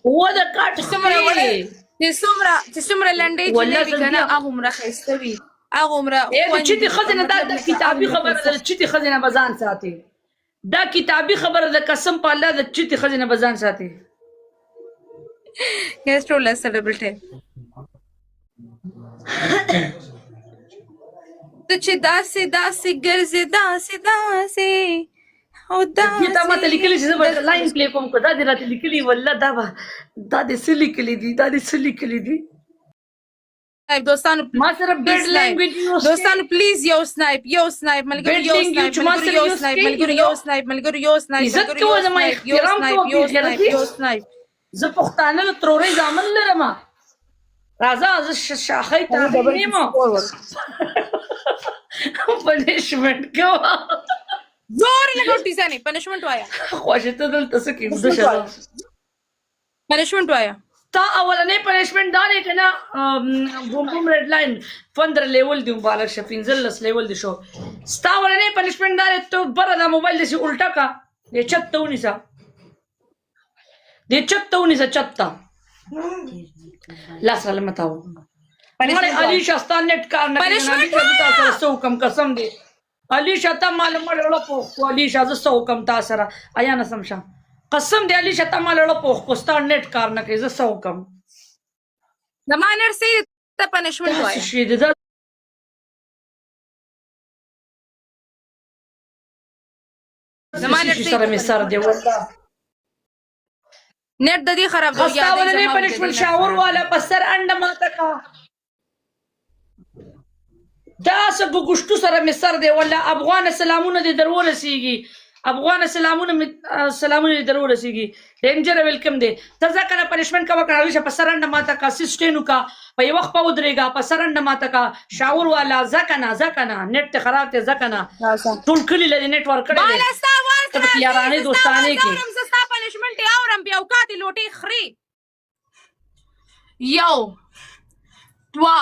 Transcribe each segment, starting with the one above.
هو د کټ څومره لنډې جلې وي که نه هغومره ښایسته وي هغومره د چتې ښځې نه دا کتابي خبره ده د چتې ښځې نه به ځان ساتي دا کتابي خبره ده قسم په الله د چتې ښځې نه به ځان ساتي Guys, told us a double tap. تو چې داسې داسې ګرځې داسې داسې او دې تا ماته لیکلي چې زه به لاین پلی کوم که دا دې راته لیکلي والله دا دې څه لیکلي دي دا دې څه لیکلي دي دوستانو ما سره بیډ لینګویج دوستانو پلیز یو سنایپ ملګرو یو سنایپ عزت کوه زما احترام کوه زه پښتانه له ترورۍ زامن لرم راځه زه شاخۍ ته نیم پنشمنټ کوه زور لګو ډیزاین پنشمنټ وایا خوښه ته دلته څه کې د شاله پنشمنټ وایا تا اولنې پنشمنټ دا نه کنه بوم بوم ریډ لاین 15 لیول دی مبارک شه 15 لیول دی شو ستا اولنې پنشمنټ دا ته بر دا موبایل دې الټا کا دې چتونی سا چتا لا سلام متاو مړ علي شاستان نت کار نه کوي تاسو سره حکم قسم دی علي شاته معلومه لړ په علي شاته سو حکم تاسو سره آیا نه سمشا قسم دی علي شاته معلومه په کوستان نت کار نه کوي زه سو حکم زمانر سي ته پنشمنت وای شي دا زمانر سره می سر دی والله नेट ददी खराब हो गया खस्तावरने पनिशमेंट शावर वाला पसर अंड माता का دا سب ګشتو سره می سر دی ولا افغان سلامونه دې درو رسیږي افغان سلامونه دې درو رسیږي ډینجر ویلکم دی ته ځکه نه پنشمنت کا وکړاوي چې پسر انډ ماته کا سیسټینو کا په یو وخت په ودرېګا پسر انډ ماته کا شاور والا ځکه نه نیټ ته خراب ته ځکه نه ټول کلی لري نیټ ورک کړی دی ته یارانه دوستانه کې پنشمنت اورم بیا وکاتې لوټي خري یو دوا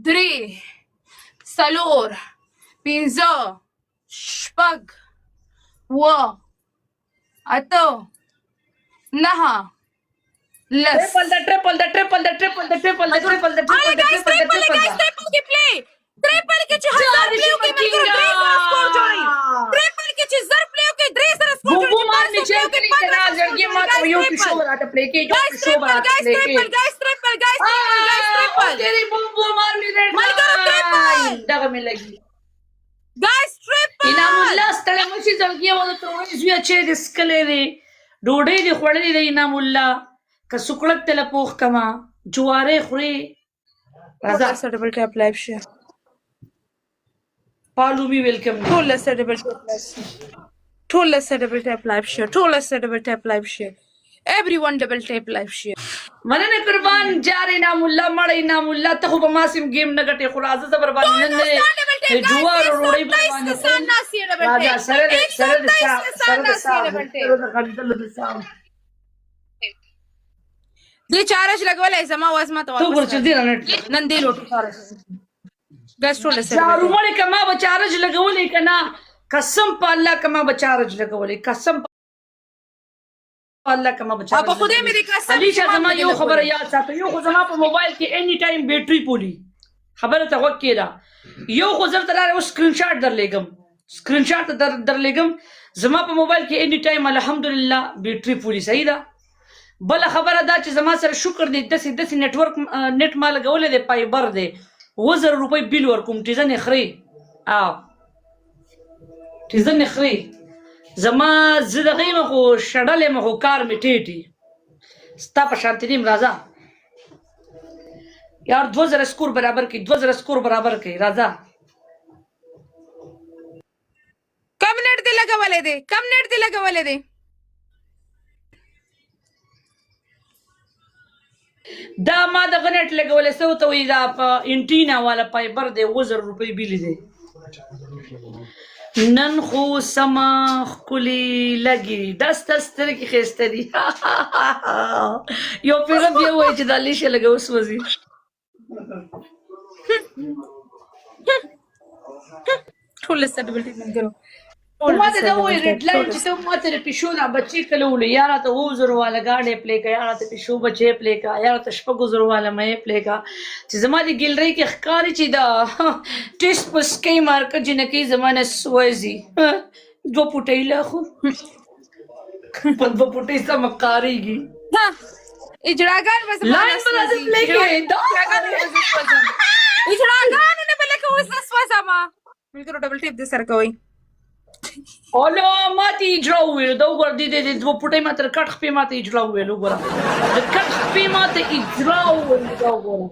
درې څلور پنځه شپږ اووه اته نهه لس ट्रिपल के چې هزار پلیو کې ملګرو درې سره سکور جوړي ट्रिपल के چې زر پلیو کې درې سره سکور جوړي بوم مار می چیک کړی کنه ځړګي ما ته یو شو راته پلی کې یو شو راته پلی کې ट्रिपल تیری بوم مار می ریډ ملګرو ट्रिपल دغه می لګي guys triple اینا مولا ستله مو چې ځړګي و ته وې زوی چې د سکلې دی ډوډۍ دی خړلې دی اینا مولا که سکړت تل پوخ کما جواره خوري راځه ډبل ټاپ لایف شیر Follow me, welcome. Told us a double tap live share. Everyone double tap live share. مننه قربان جاري نام الله مړی نام الله ته خو به ماسم گیم نه غټي خو راځه زبر باندې نه جوار وروړي باندې راځه سره دې چارج لګولای زما واز ما ته تو ورچ دې نن دې لوټ چارج ګاسترول سره رومړې کما به چارج لګولې کنا قسم په الله کما به چارج لګولې قسم په الله کما به چارج په خوده مې دې قسم علي شاه زما یو خبره یاد ساتو یو خو زما په موبایل کې اني ټایم بیټري پولی خبره ته وکړه یو خو زر تلاره او سکرین شاټ درلېګم زما په موبایل کې اني ټایم الحمدلله بیټري پولی صحیح ده بل خبره دا چې زما سره شکر دې دسي نتورک نت مال غولې دې فایبر دې 1000 روپۍ بیل ورکوم ټیزن خري ټیزن خري زما زدغې مخو شډلې مخو کار میټېټي ستا په شانتي نیم راځه یار 2000 سکور برابر کی 2000 سکور برابر کی راځه کم نیټ دی لګولې دي دا ما د غنټ لګولې سو ته وی دا انټینا والا فایبر دی 1000 روپۍ بیل دی نن خو سما خولي لګي دستر کی خسته دي یو پیغام یو وای چې د لیشه لګوس وزي ټول ستډبل ټیم منګرو ما ته دا وایي ریډ لاین چې ته ما ته د پیشو دا بچې کله ولې یا راته 2000 والا ګاډی پلی کا یا راته پیشو بچې پلی کا یا راته 600 والا مې پلی کا چې زما د ګیلري کې ښکاري چې دا ټیسټ په سکي مارکیټ جنکی زمانه سوځي 2 پټې لا خو په 2 پټې سم کاریږي ها اجراګان بس لاین بل پلی کې دا اجراګان نه بل کې اوس نسوځه ما ملګرو ډبل ټیپ دې سره کوي اوله ماته اجرا وویل دا وګور دې 2 پټې ماته کټ خپې ماته اجرا وویل وګوره د کټ خپې ماته اجرا وویل دا وګوره